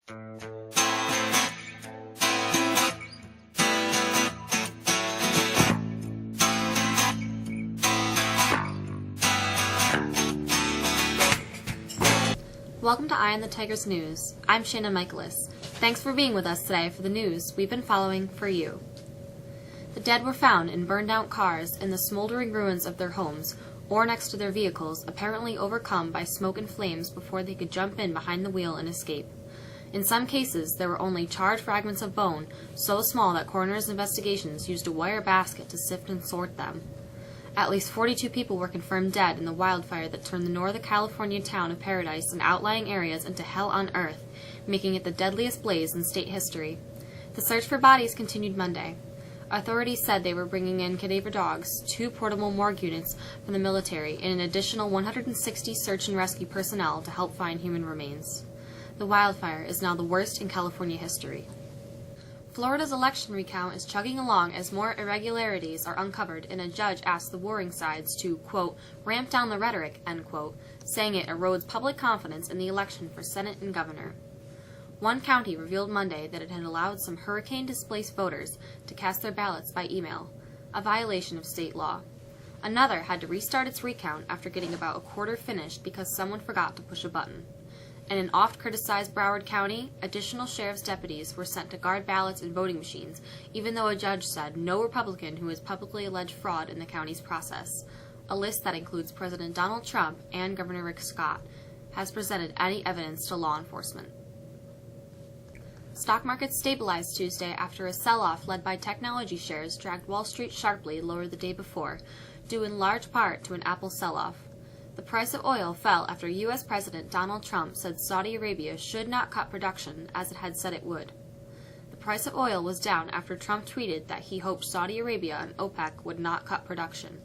Welcome to Eye on the Tigers News. I'm Shannon Michaelis. Thanks for being with us today for the news we've been following for you. The dead were found in burned-out cars in the smoldering ruins of their homes or next to their vehicles, apparently overcome by smoke and flames before they could jump in behind the wheel and escape. In some cases, there were only charred fragments of bone, so small that coroners' investigations used a wire basket to sift and sort them. At least 42 people were confirmed dead in the wildfire that turned the Northern California town of Paradise and outlying areas into hell on earth, making it the deadliest blaze in state history. The search for bodies continued Monday. Authorities said they were bringing in cadaver dogs, 2 portable morgue units from the military, and an additional 160 search and rescue personnel to help find human remains. The wildfire is now the worst in California history. Florida's election recount is chugging along as more irregularities are uncovered, and a judge asked the warring sides to, quote, ramp down the rhetoric, end quote, saying it erodes public confidence in the election for Senate and governor. One county revealed Monday that it had allowed some hurricane-displaced voters to cast their ballots by email, a violation of state law. Another had to restart its recount after getting about a quarter finished because someone forgot to push a button. In an oft-criticized Broward County, additional sheriff's deputies were sent to guard ballots and voting machines, even though a judge said no Republican who has publicly alleged fraud in the county's process. A list that includes President Donald Trump and Governor Rick Scott has presented any evidence to law enforcement. Stock markets stabilized Tuesday after a sell-off led by technology shares dragged Wall Street sharply lower the day before, due in large part to an Apple sell-off. The price of oil fell after U.S. President Donald Trump said Saudi Arabia should not cut production as it had said it would. The price of oil was down after Trump tweeted that he hoped Saudi Arabia and OPEC would not cut production.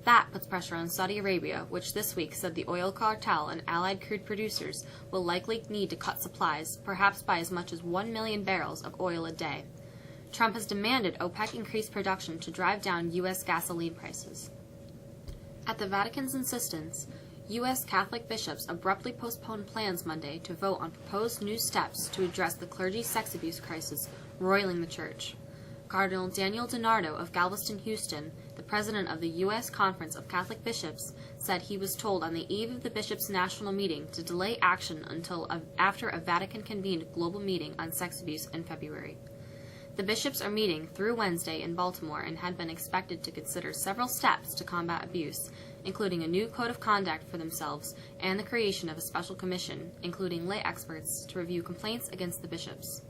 That puts pressure on Saudi Arabia, which this week said the oil cartel and allied crude producers will likely need to cut supplies, perhaps by as much as 1 million barrels of oil a day. Trump has demanded OPEC increase production to drive down U.S. gasoline prices. At the Vatican's insistence, U.S. Catholic bishops abruptly postponed plans Monday to vote on proposed new steps to address the clergy sex abuse crisis roiling the church. Cardinal Daniel DiNardo of Galveston, Houston, the president of the U.S. Conference of Catholic Bishops, said he was told on the eve of the bishops' national meeting to delay action until after a Vatican-convened global meeting on sex abuse in February. The bishops are meeting through Wednesday in Baltimore and had been expected to consider several steps to combat abuse, including a new code of conduct for themselves and the creation of a special commission, including lay experts, to review complaints against the bishops.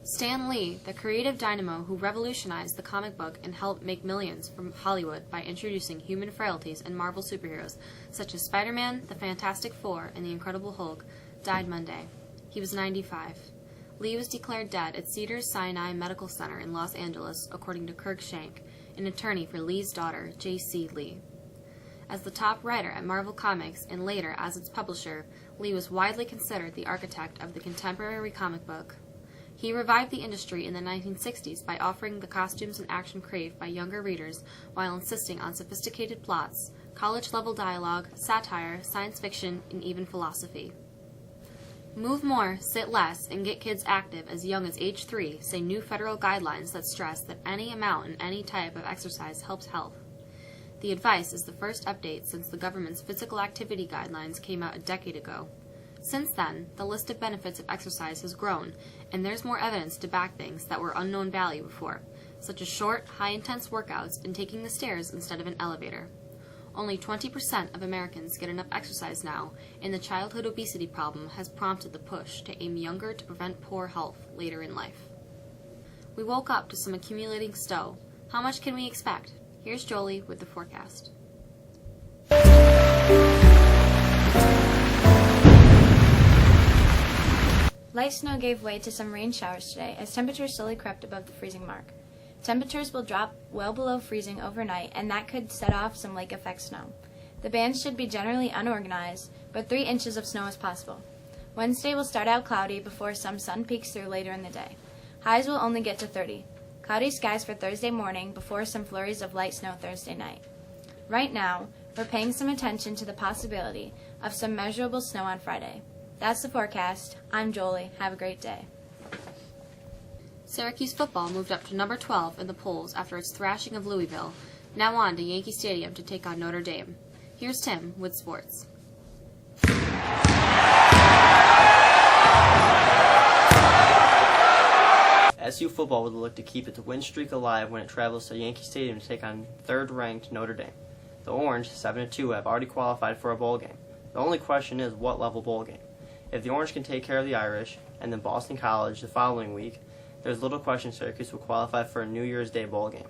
Stan Lee, the creative dynamo who revolutionized the comic book and helped make millions from Hollywood by introducing human frailties in Marvel superheroes such as Spider-Man, the Fantastic Four, and the Incredible Hulk, died Monday. He was 95. Lee was declared dead at Cedars-Sinai Medical Center in Los Angeles, according to Kirk Shank, an attorney for Lee's daughter, J.C. Lee. As the top writer at Marvel Comics and later as its publisher, Lee was widely considered the architect of the contemporary comic book. He revived the industry in the 1960s by offering the costumes and action craved by younger readers while insisting on sophisticated plots, college-level dialogue, satire, science fiction, and even philosophy. Move more, sit less, and get kids active as young as age 3, say new federal guidelines that stress that any amount and any type of exercise helps health. The advice is the first update since the government's physical activity guidelines came out a decade ago. Since then, the list of benefits of exercise has grown, and there's more evidence to back things that were unknown value before, such as short, high-intense workouts and taking the stairs instead of an elevator. Only 20% of Americans get enough exercise now, and the childhood obesity problem has prompted the push to aim younger to prevent poor health later in life. We woke up to some accumulating snow. How much can we expect? Here's Jolie with the forecast. Light snow gave way to some rain showers today as temperatures slowly crept above the freezing mark. Temperatures will drop well below freezing overnight, and that could set off some lake effect snow. The bands should be generally unorganized, but 3 inches of snow is possible. Wednesday will start out cloudy before some sun peeks through later in the day. Highs will only get to 30. Cloudy skies for Thursday morning before some flurries of light snow Thursday night. Right now, we're paying some attention to the possibility of some measurable snow on Friday. That's the forecast. I'm Jolie. Have a great day. Syracuse football moved up to number 12 in the polls after its thrashing of Louisville, now on to Yankee Stadium to take on Notre Dame. Here's Tim with sports. SU football would look to keep its win streak alive when it travels to Yankee Stadium to take on third-ranked Notre Dame. The Orange, 7-2, have already qualified for a bowl game. The only question is what level bowl game. If the Orange can take care of the Irish and then Boston College the following week, there's little question Syracuse will qualify for a New Year's Day bowl game.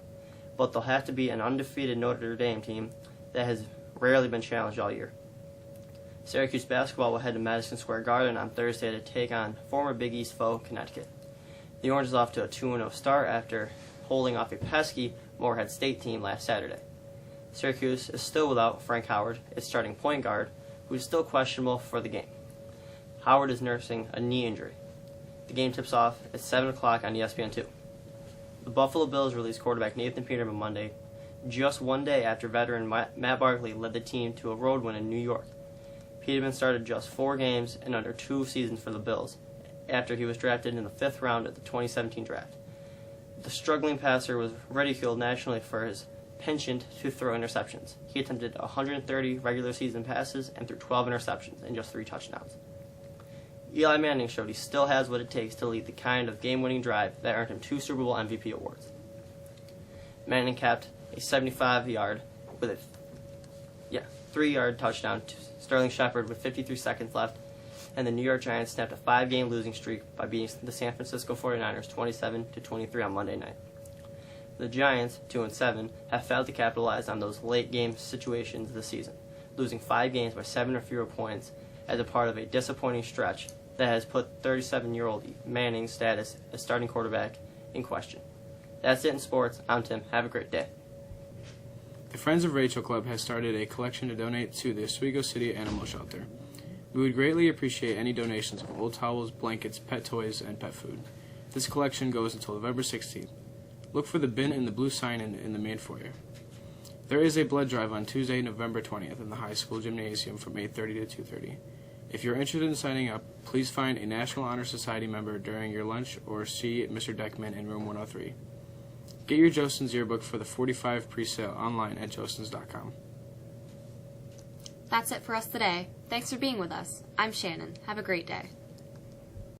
But they'll have to beat an undefeated Notre Dame team that has rarely been challenged all year. Syracuse basketball will head to Madison Square Garden on Thursday to take on former Big East foe Connecticut. The Orange is off to a 2-0 start after holding off a pesky Morehead State team last Saturday. Syracuse is still without Frank Howard, its starting point guard, who is still questionable for the game. Howard is nursing a knee injury. The game tips off at 7 o'clock on ESPN2. The Buffalo Bills released quarterback Nathan Peterman Monday, just one day after veteran Matt Barkley led the team to a road win in New York. Peterman started just 4 games in under 2 seasons for the Bills, after he was drafted in the 5th round of the 2017 draft. The struggling passer was ridiculed nationally for his penchant to throw interceptions. He attempted 130 regular season passes and threw 12 interceptions and just 3 touchdowns. Eli Manning showed he still has what it takes to lead the kind of game-winning drive that earned him 2 Super Bowl MVP awards. Manning capped a 75-yard with a 3-yard touchdown to Sterling Shepard with 53 seconds left, and the New York Giants snapped a 5-game losing streak by beating the San Francisco 49ers 27-23 on Monday night. The Giants, 2-7, have failed to capitalize on those late-game situations this season, losing 5 games by 7 or fewer points as a part of a disappointing stretch that has put 37-year-old Manning's status as starting quarterback in question. That's it in sports. I'm Tim. Have a great day. The Friends of Rachel Club has started a collection to donate to the Oswego City Animal Shelter. We would greatly appreciate any donations of old towels, blankets, pet toys, and pet food. This collection goes until November 16th. Look for the bin and the blue sign in the main foyer. There is a blood drive on Tuesday, November 20th in the high school gymnasium from 8:30 to 2:30. If you're interested in signing up, please find a National Honor Society member during your lunch or see Mr. Deckman in room 103. Get your Jostens yearbook for the 45 pre-sale online at jostens.com. That's it for us today. Thanks for being with us. I'm Shannon. Have a great day.